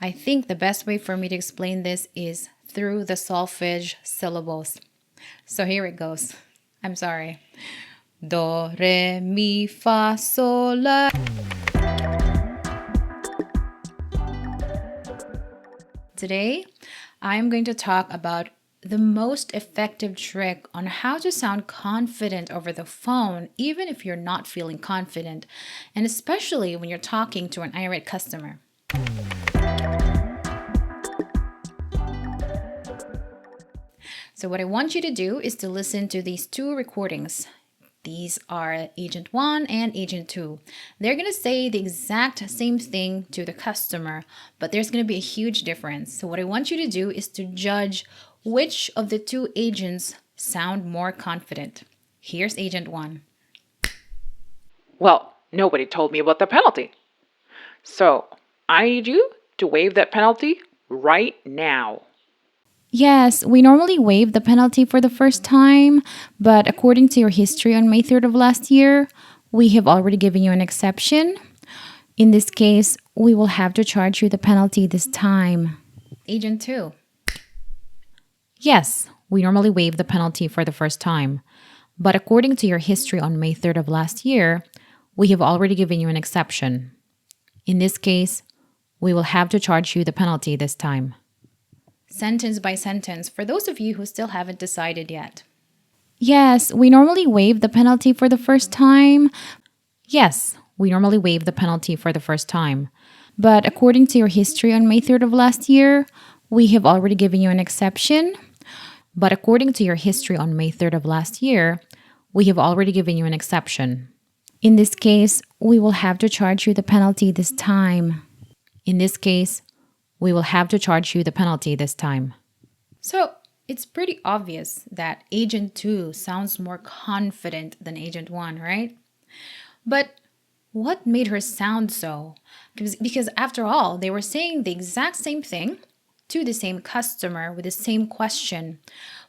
I think the best way for me to explain this is through the solfege syllables. So here it goes. I'm sorry. Do, re, mi, fa, sol, la. Today, I'm going to talk about the most effective trick on how to sound confident over the phone, even if you're not feeling confident, and especially when you're talking to an irate customer. So what I want you to do is to listen to these two recordings. These are Agent 1 and Agent 2. They're going to say the exact same thing to the customer, but there's going to be a huge difference. So what I want you to do is to judge which of the two agents sound more confident. Here's Agent 1. Well, nobody told me about the penalty. So, I need you to waive that penalty right now. Yes, we normally waive the penalty for the first time, but according to your history on May 3rd of last year, we have already given you an exception. In this case, we will have to charge you the penalty this time. Agent 2. Yes, we normally waive the penalty for the first time, but according to your history on May 3rd of last year, we have already given you an exception. In this case, we will have to charge you the penalty this time. Sentence by sentence, for those of you who still haven't decided yet. Yes, we normally waive the penalty for the first time. Yes, we normally waive the penalty for the first time. But according to your history on May 3rd of last year, we have already given you an exception. But according to your history on May 3rd of last year, we have already given you an exception. In this case, we will have to charge you the penalty this time. In this case, we will have to charge you the penalty this time. So, it's pretty obvious that Agent 2 sounds more confident than Agent 1, right? But what made her sound so? Because after all, they were saying the exact same thing to the same customer with the same question.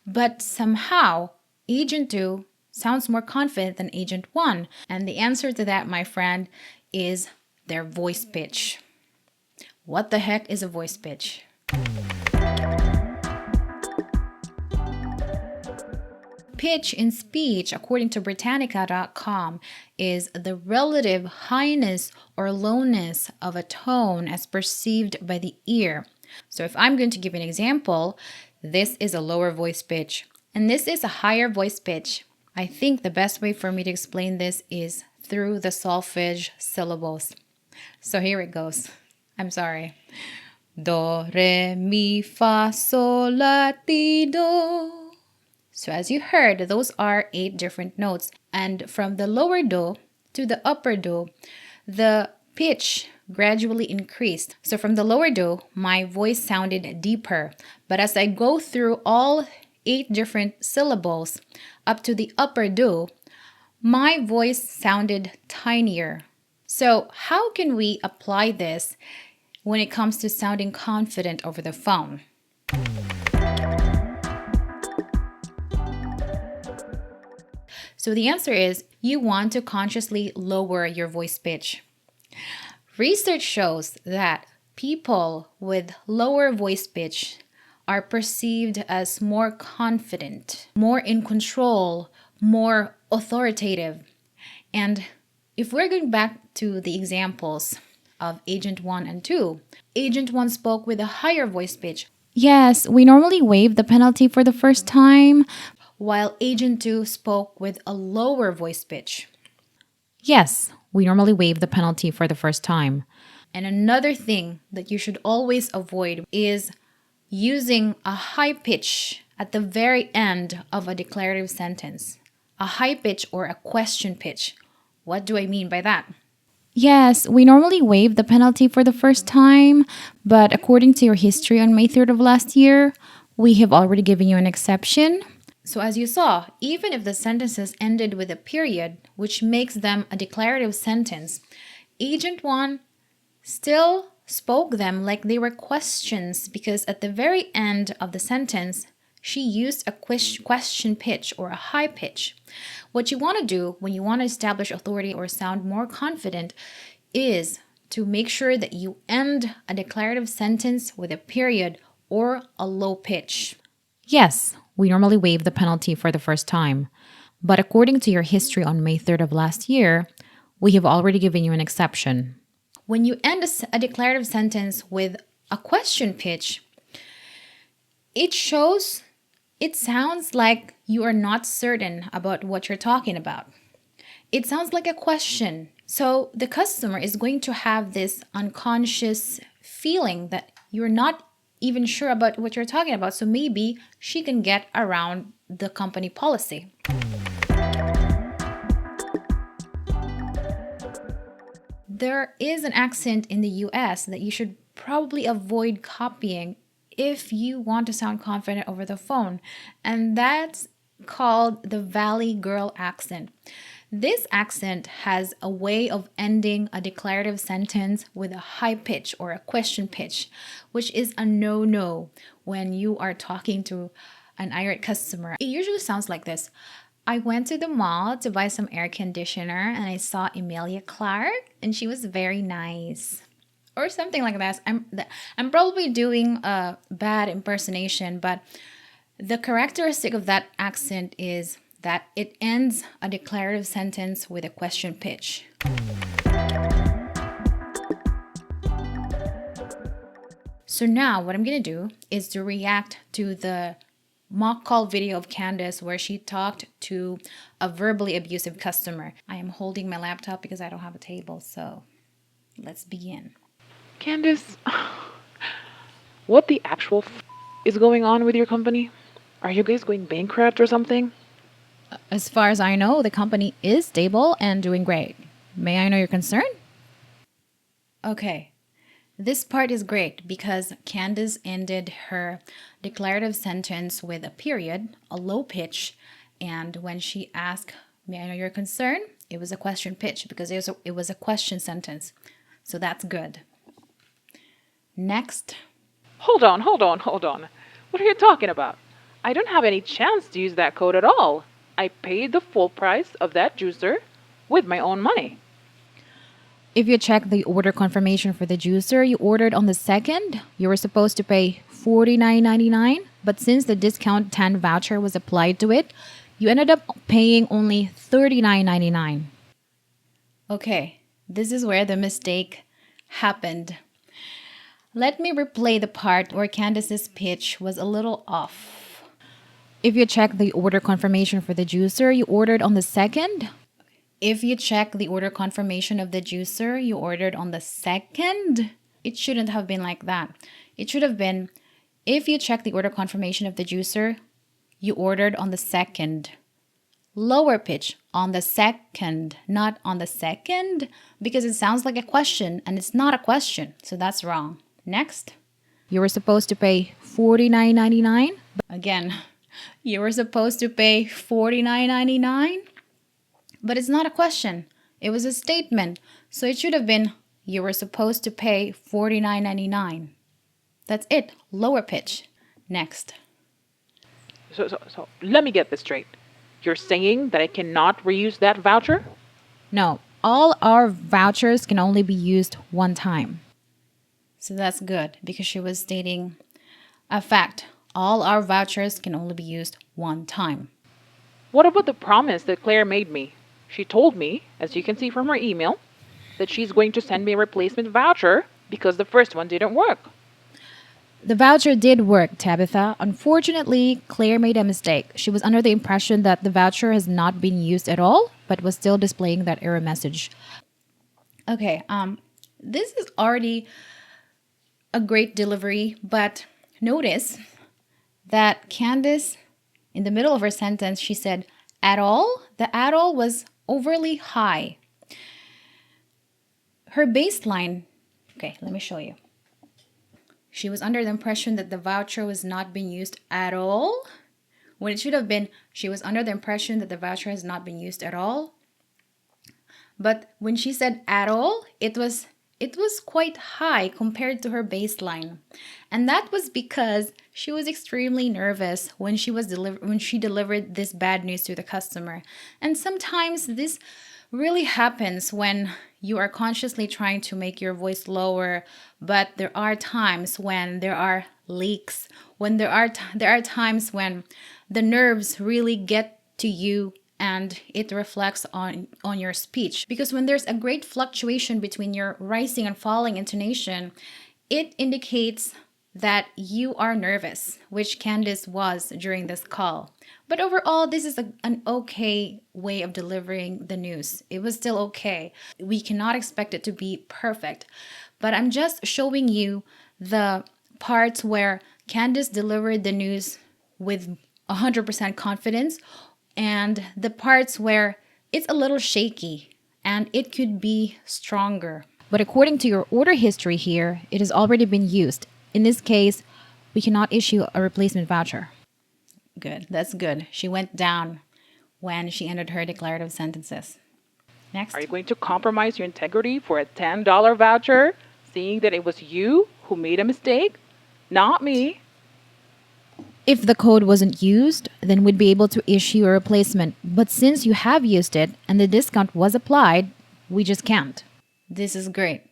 But somehow, Agent 2 sounds more confident than Agent 1. And the answer to that, my friend, is their voice pitch. What the heck is a voice pitch? Pitch in speech, according to Britannica.com, is the relative highness or lowness of a tone as perceived by the ear. So if I'm going to give an example, this is a lower voice pitch, and this is a higher voice pitch. I think the best way for me to explain this is through the solfege syllables. So here it goes. I'm sorry. Do, re, mi, fa, sol, la, ti, do. So as you heard, those are 8 different notes. And from the lower do to the upper do, the pitch gradually increased. So from the lower do, my voice sounded deeper. But as I go through all 8 different syllables up to the upper do, my voice sounded tinier. So how can we apply this when it comes to sounding confident over the phone? So the answer is you want to consciously lower your voice pitch. Research shows that people with lower voice pitch are perceived as more confident, more in control, more authoritative. And if we're going back to the examples of Agent 1 and 2, Agent 1 spoke with a higher voice pitch. Yes, we normally waive the penalty for the first time, while Agent 2 spoke with a lower voice pitch. Yes, we normally waive the penalty for the first time. And another thing that you should always avoid is using a high pitch at the very end of a declarative sentence. A high pitch or a question pitch. What do I mean by that? Yes, we normally waive the penalty for the first time, but according to your history on May 3rd of last year, we have already given you an exception. So as you saw, even if the sentences ended with a period, which makes them a declarative sentence, Agent 1 still spoke them like they were questions because at the very end of the sentence, she used a question pitch or a high pitch. What you want to do when you want to establish authority or sound more confident is to make sure that you end a declarative sentence with a period or a low pitch. Yes, we normally waive the penalty for the first time, but according to your history on May 3rd of last year, we have already given you an exception. When you end a declarative sentence with a question pitch, it sounds like you are not certain about what you're talking about. It sounds like a question. So the customer is going to have this unconscious feeling that you're not even sure about what you're talking about. So maybe she can get around the company policy. There is an accent in the US that you should probably avoid copying if you want to sound confident over the phone, and that's called the Valley Girl accent. This accent has a way of ending a declarative sentence with a high pitch or a question pitch, which is a no-no when you are talking to an irate customer. It usually sounds like this. I went to the mall to buy some air conditioner and I saw Emilia Clarke and she was very nice. Or something like that. I'm probably doing a bad impersonation, but the characteristic of that accent is that it ends a declarative sentence with a question pitch. So now what I'm going to do is to react to the mock call video of Candace where she talked to a verbally abusive customer. I am holding my laptop because I don't have a table, so let's begin. Candace, what the actual is going on with your company? Are you guys going bankrupt or something? As far as I know, the company is stable and doing great. May I know your concern? Okay. This part is great because Candace ended her declarative sentence with a period, a low pitch, and when she asked, "May I know your concern?" it was a question pitch because it was a question sentence. So that's good. Next. Hold on. What are you talking about? I don't have any chance to use that code at all. I paid the full price of that juicer with my own money. If you check the order confirmation for the juicer you ordered on the 2nd, you were supposed to pay $49.99, but since the discount 10 voucher was applied to it, you ended up paying only $39.99. Okay, this is where the mistake happened. Let me replay the part where Candace's pitch was a little off. If you check the order confirmation for the juicer you ordered on the 2nd, it shouldn't have been like that. It should have been, if you check the order confirmation of the juicer you ordered on the 2nd. Lower pitch, on the 2nd, not on the 2nd, because it sounds like a question and it's not a question. So that's wrong. Next. You were supposed to pay $49.99. Again, you were supposed to pay $49.99. But it's not a question. It was a statement. So it should have been, you were supposed to pay $49.99. That's it. Lower pitch. Next. So let me get this straight. You're saying that I cannot reuse that voucher? No, all our vouchers can only be used one time. So that's good because she was stating a fact. All our vouchers can only be used one time. What about the promise that Claire made me? She told me, as you can see from her email, that she's going to send me a replacement voucher because the first one didn't work. The voucher did work, Tabitha. Unfortunately, Claire made a mistake. She was under the impression that the voucher has not been used at all, but was still displaying that error message. Okay, this is already a great delivery, but notice that Candace, in the middle of her sentence, she said, at all? The at all was overly high. Her baseline, okay, let me show you. She was under the impression that the voucher was not being used at all, when it should have been, she was under the impression that the voucher has not been used at all. But when she said at all, it was quite high compared to her baseline. And that was because she was extremely nervous when she delivered this bad news to the customer. And sometimes this really happens when you are consciously trying to make your voice lower, but there are times when there are leaks, when there are times when the nerves really get to you and it reflects on your speech, because when there's a great fluctuation between your rising and falling intonation, it indicates that you are nervous, which Candice was during this call. But overall, this is an okay way of delivering the news. It was still okay. We cannot expect it to be perfect. But I'm just showing you the parts where Candice delivered the news with 100% confidence, and the parts where it's a little shaky and it could be stronger. But according to your order history here, it has already been used. In this case, we cannot issue a replacement voucher. Good, that's good. She went down when she ended her declarative sentences. Next. Are you going to compromise your integrity for a $10 voucher, seeing that it was you who made a mistake, not me? If the code wasn't used, then we'd be able to issue a replacement. But since you have used it and the discount was applied, we just can't. This is great.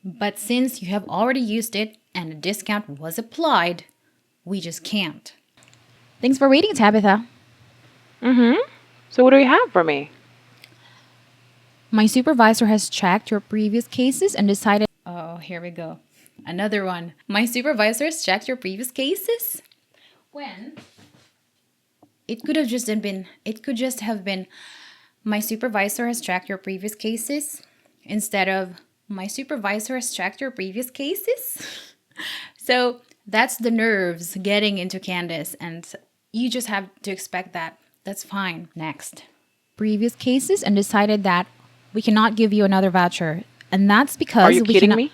But since you have already used it and a discount was applied, we just can't. Thanks for waiting, Tabitha. So what do you have for me? My supervisor has checked your previous cases and decided... Oh, here we go. Another one. My supervisor has checked your previous cases? When? It could just have been my supervisor has checked your previous cases instead of my supervisor has checked your previous cases. So that's the nerves getting into Candice, and you just have to expect that. That's fine. Next. Previous cases and decided that we cannot give you another voucher. And that's because Are you kidding me?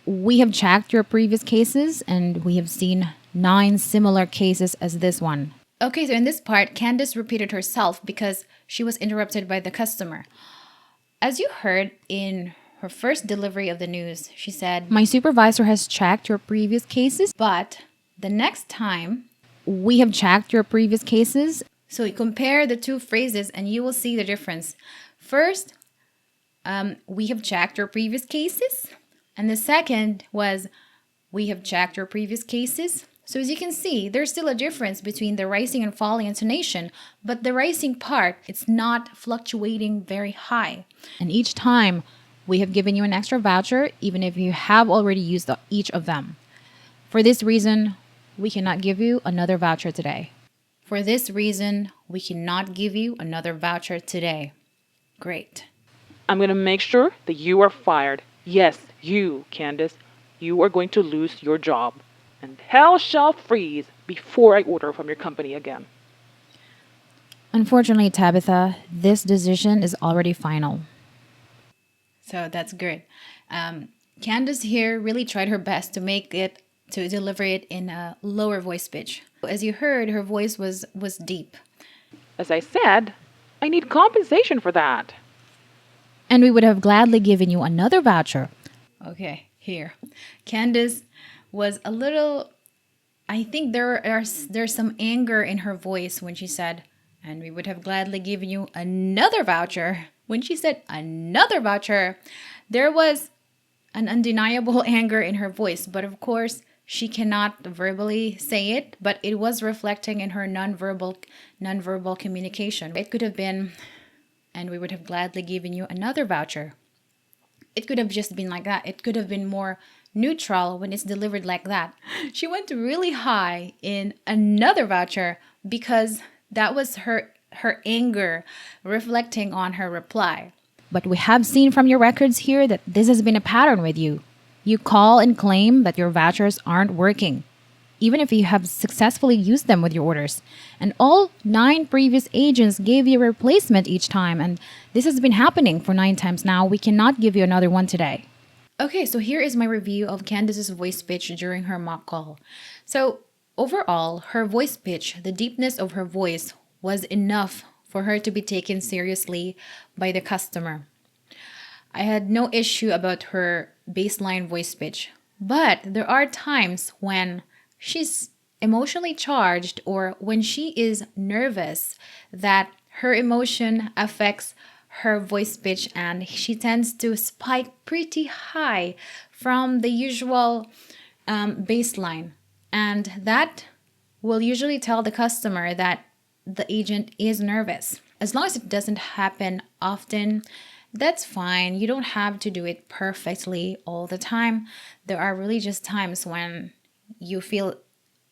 We have checked your previous cases and we have seen 9 similar cases as this one. Okay, so in this part, Candice repeated herself because she was interrupted by the customer. As you heard in her first delivery of the news, she said, my supervisor has checked your previous cases, but the next time, we have checked your previous cases. So you compare the two phrases and you will see the difference. First, we have checked your previous cases. And the second was, we have checked your previous cases. So as you can see, there's still a difference between the rising and falling intonation, but the rising part, it's not fluctuating very high. And each time, we have given you an extra voucher, even if you have already used each of them. For this reason, we cannot give you another voucher today. For this reason, we cannot give you another voucher today. Great. I'm going to make sure that you are fired. Yes, you, Candice. You are going to lose your job. And hell shall freeze before I order from your company again. Unfortunately, Tabitha, this decision is already final. So that's great. Candice here really tried her best to deliver it in a lower voice pitch. As you heard, her voice was deep. As I said, I need compensation for that. And we would have gladly given you another voucher. Okay, here. Candice was a little... I think there's some anger in her voice when she said, and we would have gladly given you another voucher. When she said another voucher, there was an undeniable anger in her voice. But of course, she cannot verbally say it, but it was reflecting in her nonverbal communication. It could have been, and we would have gladly given you another voucher. It could have just been like that. It could have been more neutral when it's delivered like that. She went really high in another voucher because that was her anger reflecting on her reply. But we have seen from your records here that this has been a pattern with you. You call and claim that your vouchers aren't working, even if you have successfully used them with your orders. And all 9 previous agents gave you a replacement each time, and this has been happening for 9 times now. We cannot give you another one today. Okay, so here is my review of Candice's voice pitch during her mock call. So overall, her voice pitch, the deepness of her voice, was enough for her to be taken seriously by the customer. I had no issue about her baseline voice pitch, but there are times when she's emotionally charged or when she is nervous that her emotion affects her voice pitch, and she tends to spike pretty high from the usual baseline. And that will usually tell the customer that the agent is nervous. As long as it doesn't happen often, that's fine. You don't have to do it perfectly all the time. There are really just times when you feel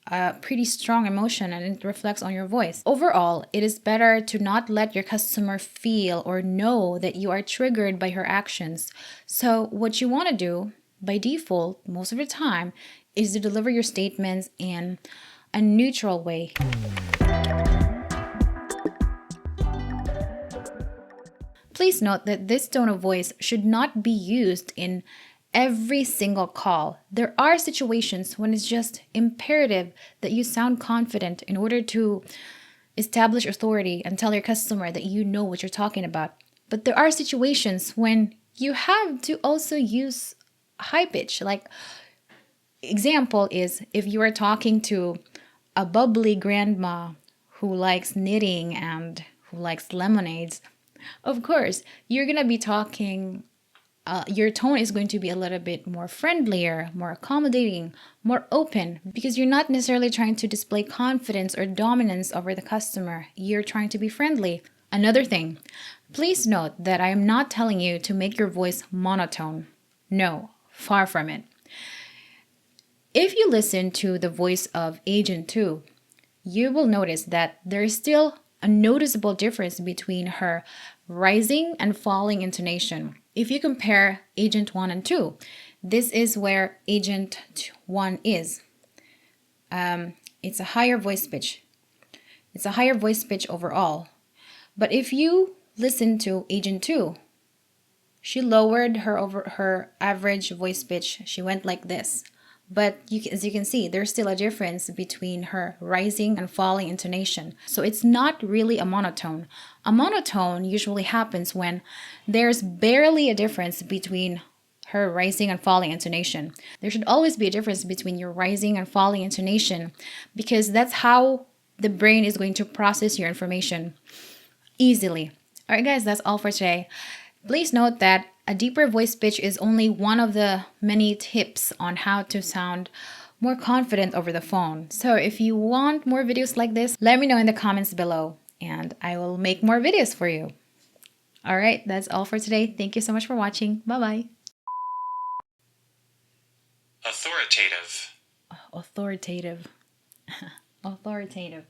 a pretty strong emotion and it reflects on your voice. Overall, it is better to not let your customer feel or know that you are triggered by her actions. So, what you want to do by default, most of the time, is to deliver your statements in a neutral way. Please note that this tone of voice should not be used in every single call. There are situations when it's just imperative that you sound confident in order to establish authority and tell your customer that you know what you're talking about. But there are situations when you have to also use high pitch. Like, example is if you are talking to a bubbly grandma who likes knitting and who likes lemonades, of course, you're going to be talking your tone is going to be a little bit more friendlier, more accommodating, more open, because you're not necessarily trying to display confidence or dominance over the customer. You're trying to be friendly. Another thing, please note that I am not telling you to make your voice monotone. No, far from it. If you listen to the voice of Agent 2, you will notice that there is still a noticeable difference between her rising and falling intonation. If you compare Agent 1 and 2, this is where Agent 1 is. It's a higher voice pitch. It's a higher voice pitch overall. But if you listen to Agent 2, she lowered her average voice pitch. She went like this. But as you can see, there's still a difference between her rising and falling intonation. So it's not really a monotone. A monotone usually happens when there's barely a difference between her rising and falling intonation. There should always be a difference between your rising and falling intonation, because that's how the brain is going to process your information easily. All right, guys, that's all for today. Please note that a deeper voice pitch is only one of the many tips on how to sound more confident over the phone. So if you want more videos like this, let me know in the comments below and I will make more videos for you. All right, that's all for today. Thank you so much for watching. Bye-bye. Authoritative. Authoritative. Authoritative.